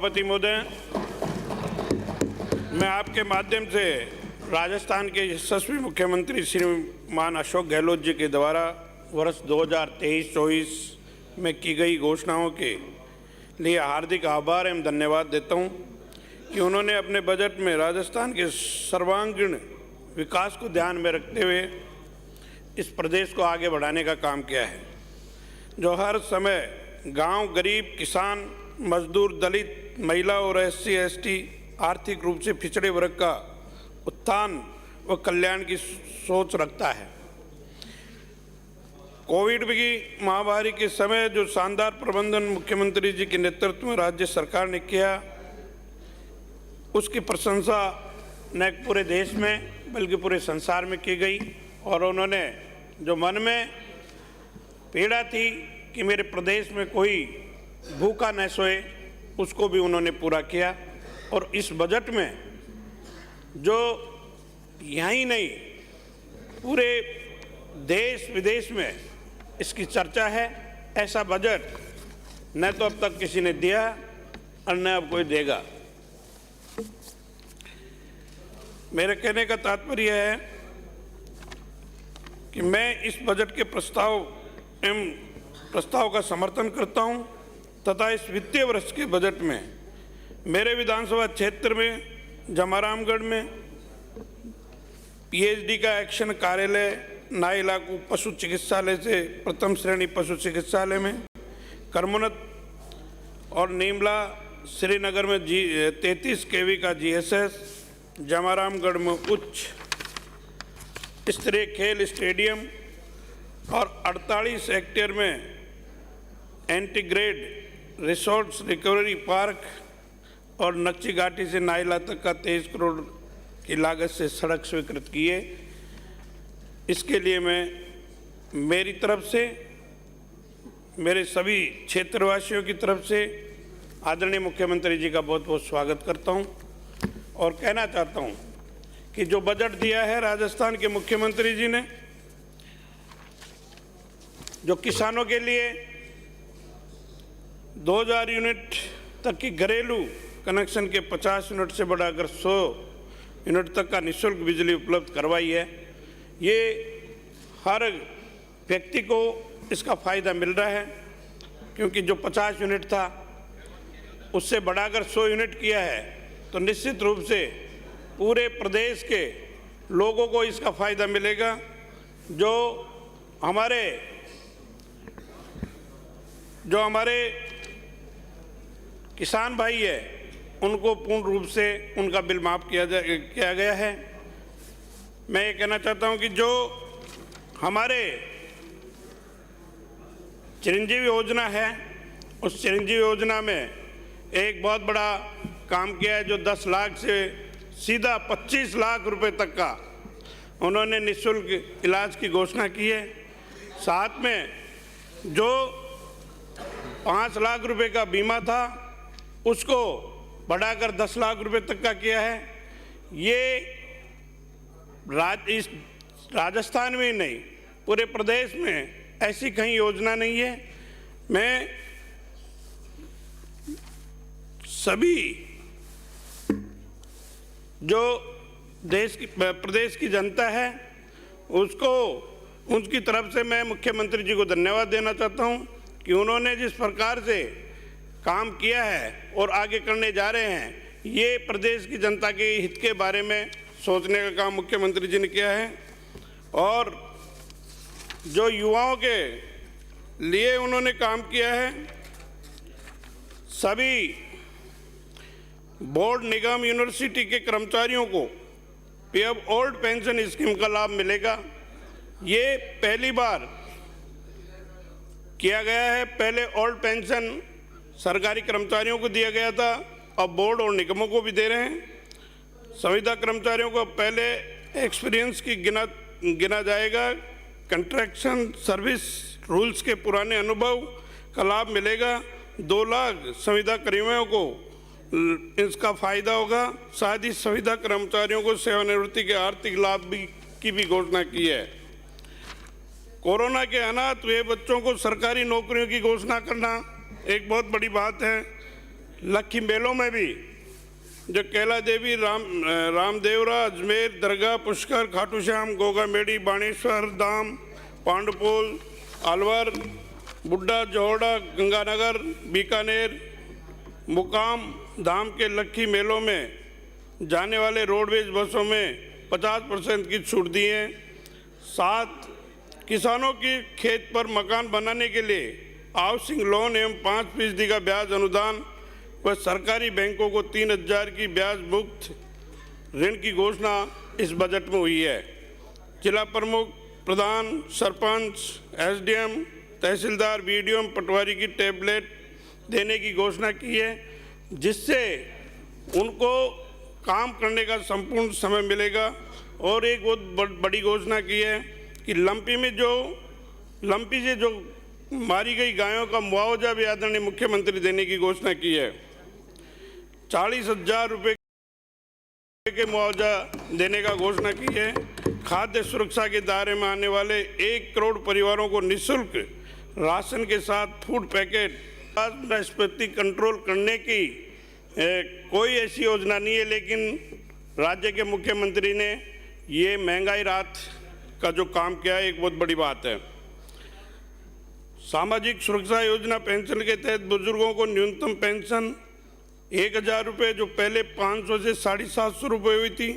सभापति महोदय, मैं आपके माध्यम से राजस्थान के यशस्वी मुख्यमंत्री श्रीमान अशोक गहलोत जी के द्वारा वर्ष 2023-24 में की गई घोषणाओं के लिए हार्दिक आभार एवं धन्यवाद देता हूं कि उन्होंने अपने बजट में राजस्थान के सर्वांगीण विकास को ध्यान में रखते हुए इस प्रदेश को आगे बढ़ाने का काम किया है, जो हर समय गांव, गरीब, किसान, मजदूर, दलित, महिला और SC, ST आर्थिक रूप से पिछड़े वर्ग का उत्थान व कल्याण की सोच रखता है। कोविड की महामारी के समय जो शानदार प्रबंधन मुख्यमंत्री जी के नेतृत्व में राज्य सरकार ने किया, उसकी प्रशंसा न पूरे देश में बल्कि पूरे संसार में की गई और उन्होंने जो मन में पीड़ा थी कि मेरे प्रदेश में कोई भूखा न सोए, उसको भी उन्होंने पूरा किया। और इस बजट में जो यहीं नहीं पूरे देश विदेश में इसकी चर्चा है, ऐसा बजट न तो अब तक किसी ने दिया और न अब कोई देगा। मेरे कहने का तात्पर्य है कि मैं इस बजट के प्रस्ताव का समर्थन करता हूं तथा इस वित्तीय वर्ष के बजट में मेरे विधानसभा क्षेत्र में जमारामगढ़ में PhD का एक्शन कार्यालय, नाइलाकू पशु चिकित्सालय से प्रथम श्रेणी पशु चिकित्सालय में, करमुनत और नीमला श्रीनगर में 33 kV का GSS, जमारामगढ़ में उच्च स्तरीय खेल स्टेडियम और 48 हेक्टेयर में एंटीग्रेड रिसोर्ट्स रिकवरी पार्क और नक्ची घाटी से नाइला तक का 23 करोड़ की लागत से सड़क स्वीकृत किए। इसके लिए मैं मेरी तरफ से, मेरे सभी क्षेत्रवासियों की तरफ से आदरणीय मुख्यमंत्री जी का बहुत बहुत स्वागत करता हूं और कहना चाहता हूं कि जो बजट दिया है राजस्थान के मुख्यमंत्री जी ने, जो किसानों के लिए 2000 यूनिट तक की घरेलू कनेक्शन के 50 यूनिट से बढ़ाकर 100 यूनिट तक का निःशुल्क बिजली उपलब्ध करवाई है, ये हर व्यक्ति को इसका फ़ायदा मिल रहा है, क्योंकि जो 50 यूनिट था उससे बढ़ाकर 100 यूनिट किया है, तो निश्चित रूप से पूरे प्रदेश के लोगों को इसका फ़ायदा मिलेगा। जो हमारे किसान भाई है, उनको पूर्ण रूप से उनका बिल माफ़ किया गया है। मैं ये कहना चाहता हूं कि जो हमारे चिरंजीवी योजना है, उस चिरंजीवी योजना में एक बहुत बड़ा काम किया है, जो 10 लाख से सीधा 25 लाख रुपए तक का उन्होंने निःशुल्क इलाज की घोषणा की है। साथ में जो 5 लाख रुपए का बीमा था, उसको बढ़ाकर 10 लाख रुपए तक का किया है। ये इस राजस्थान में नहीं, पूरे प्रदेश में ऐसी कहीं योजना नहीं है। मैं सभी जो प्रदेश की जनता है, उनकी तरफ से मैं मुख्यमंत्री जी को धन्यवाद देना चाहता हूं कि उन्होंने जिस प्रकार से काम किया है और आगे करने जा रहे हैं, ये प्रदेश की जनता के हित के बारे में सोचने का काम मुख्यमंत्री जी ने किया है। और जो युवाओं के लिए उन्होंने काम किया है, सभी बोर्ड, निगम, यूनिवर्सिटी के कर्मचारियों को पीएफ ओल्ड पेंशन स्कीम का लाभ मिलेगा। ये पहली बार किया गया है। पहले ओल्ड पेंशन सरकारी कर्मचारियों को दिया गया था, अब बोर्ड और निगमों को भी दे रहे हैं। संविदा कर्मचारियों को पहले एक्सपीरियंस की गिना जाएगा। कंट्रैक्शन सर्विस रूल्स के पुराने अनुभव का लाभ मिलेगा। 2 लाख संविदा कर्मियों को इसका फायदा होगा। साथ ही संविदा कर्मचारियों को सेवानिवृत्ति के आर्थिक लाभ की भी घोषणा की है। कोरोना के अनाथ हुए बच्चों को सरकारी नौकरियों की घोषणा करना एक बहुत बड़ी बात है। लक्खी मेलों में भी जो कैला देवी, रामदेवरा, अजमेर दरगाह, पुष्कर, खाटू श्याम, गोगा मेड़ी, बाणेश्वर धाम, पांडुपोल, अलवर, बुड्ढा, जोहड़ा, गंगानगर, बीकानेर, मुकाम धाम के लक्खी मेलों में जाने वाले रोडवेज बसों में 50% की छूट दी है। 7 किसानों की खेत पर मकान बनाने के लिए हाउसिंग लोन एवं 5% का ब्याज अनुदान व सरकारी बैंकों को 3000 की ब्याज मुक्त ऋण की घोषणा इस बजट में हुई है। जिला प्रमुख, प्रधान, सरपंच, एसडीएम, तहसीलदार, बीडीओ, पटवारी की टैबलेट देने की घोषणा की है, जिससे उनको काम करने का संपूर्ण समय मिलेगा। और एक बहुत बड़ी घोषणा की है कि लंपी से जो मारी गई गायों का मुआवजा भी आदरणीय मुख्यमंत्री देने की घोषणा की है। 40,000 रुपये के मुआवजा देने का घोषणा की है। खाद्य सुरक्षा के दायरे में आने वाले 1 करोड़ परिवारों को निःशुल्क राशन के साथ फूड पैकेट। मुद्रास्फीति कंट्रोल करने की कोई ऐसी योजना नहीं है, लेकिन राज्य के मुख्यमंत्री ने ये महंगाई राहत का जो काम किया है एक बहुत बड़ी बात है। सामाजिक सुरक्षा योजना पेंशन के तहत बुजुर्गों को न्यूनतम पेंशन 1000 रुपये, जो पहले 500 से 750 रुपये हुई थी,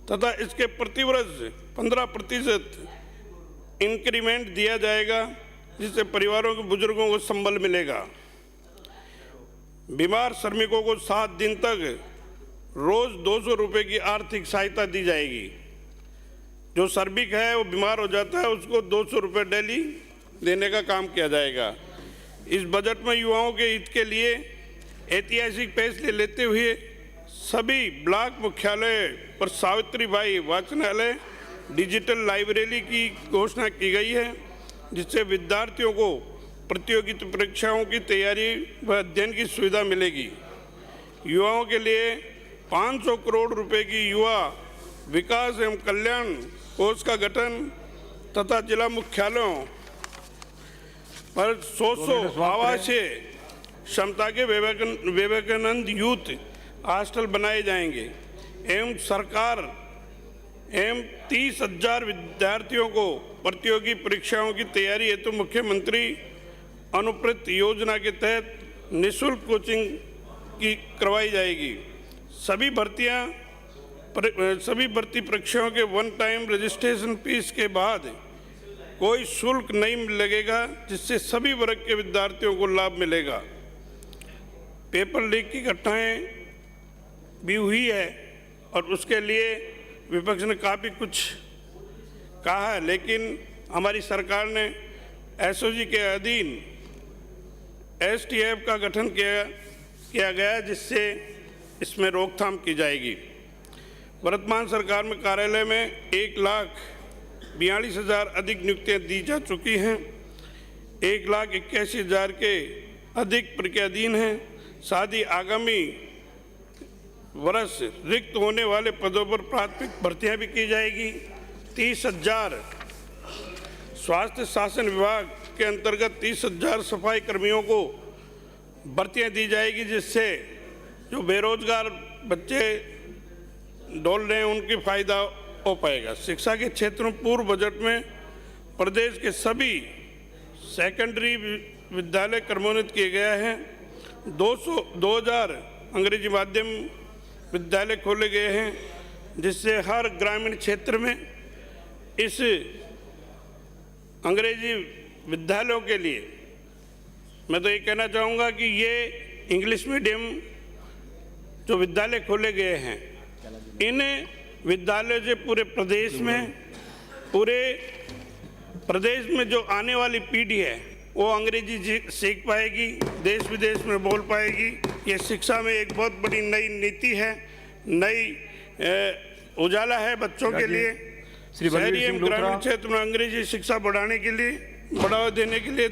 तथा इसके प्रतिवर्ष 15% इंक्रीमेंट दिया जाएगा, जिससे परिवारों के बुजुर्गों को संबल मिलेगा। बीमार श्रमिकों को 7 दिन तक रोज 200 रुपये की आर्थिक सहायता दी जाएगी। जो श्रमिक है वो बीमार हो जाता है, उसको 200 रुपये डेली देने का काम किया जाएगा। इस बजट में युवाओं के हित के लिए ऐतिहासिक फैसले लेते हुए सभी ब्लॉक मुख्यालय पर सावित्रीबाई वाचनालय, डिजिटल लाइब्रेरी की घोषणा की गई है, जिससे विद्यार्थियों को प्रतियोगिता परीक्षाओं की तैयारी व अध्ययन की सुविधा मिलेगी। युवाओं के लिए 500 करोड़ रुपए की युवा विकास एवं कल्याण कोष का गठन तथा जिला मुख्यालयों पर 100 आवासीय क्षमता के विवेकानंद यूथ हॉस्टल बनाए जाएंगे एवं सरकार एवं 30,000 विद्यार्थियों को प्रतियोगी परीक्षाओं की तैयारी हेतु मुख्यमंत्री अनुप्रत योजना के तहत निःशुल्क कोचिंग की करवाई जाएगी। सभी भर्ती परीक्षाओं के 1 टाइम रजिस्ट्रेशन फीस के बाद कोई शुल्क नहीं लगेगा, जिससे सभी वर्ग के विद्यार्थियों को लाभ मिलेगा। पेपर लीक की घटनाएं भी हुई है और उसके लिए विपक्ष ने काफ़ी कुछ कहा है, लेकिन हमारी सरकार ने एसओजी के अधीन एसटीएफ का गठन किया गया, जिससे इसमें रोकथाम की जाएगी। वर्तमान सरकार में कार्यालय में 1,42,000 अधिक नियुक्तियां दी जा चुकी हैं। 1,81,000 के अधिक प्रक्रियाधीन हैं। साथ ही आगामी वर्ष रिक्त होने वाले पदों पर प्राथमिक भर्तियां भी की जाएगी। 30,000 स्वास्थ्य शासन विभाग के अंतर्गत 30,000 सफाई कर्मियों को भर्तियां दी जाएगी, जिससे जो बेरोजगार बच्चे डोल रहे हैं उनकी फायदा हो पाएगा। शिक्षा के क्षेत्र में पूर्व बजट में प्रदेश के सभी सेकेंडरी विद्यालय क्रमोन्नत किए गए हैं। 2000 अंग्रेजी माध्यम विद्यालय खोले गए हैं, जिससे हर ग्रामीण क्षेत्र में इस अंग्रेजी विद्यालयों के लिए मैं तो ये कहना चाहूँगा कि ये इंग्लिश मीडियम जो विद्यालय खोले गए हैं, इन विद्यालयों से पूरे प्रदेश में जो आने वाली पीढ़ी है वो अंग्रेजी सीख पाएगी, देश विदेश में बोल पाएगी। ये शिक्षा में एक बहुत बड़ी नई नीति है, नई उजाला है बच्चों के लिए। शहरी एवं ग्रामीण क्षेत्र में अंग्रेजी शिक्षा बढ़ाने के लिए, बढ़ावा देने के लिए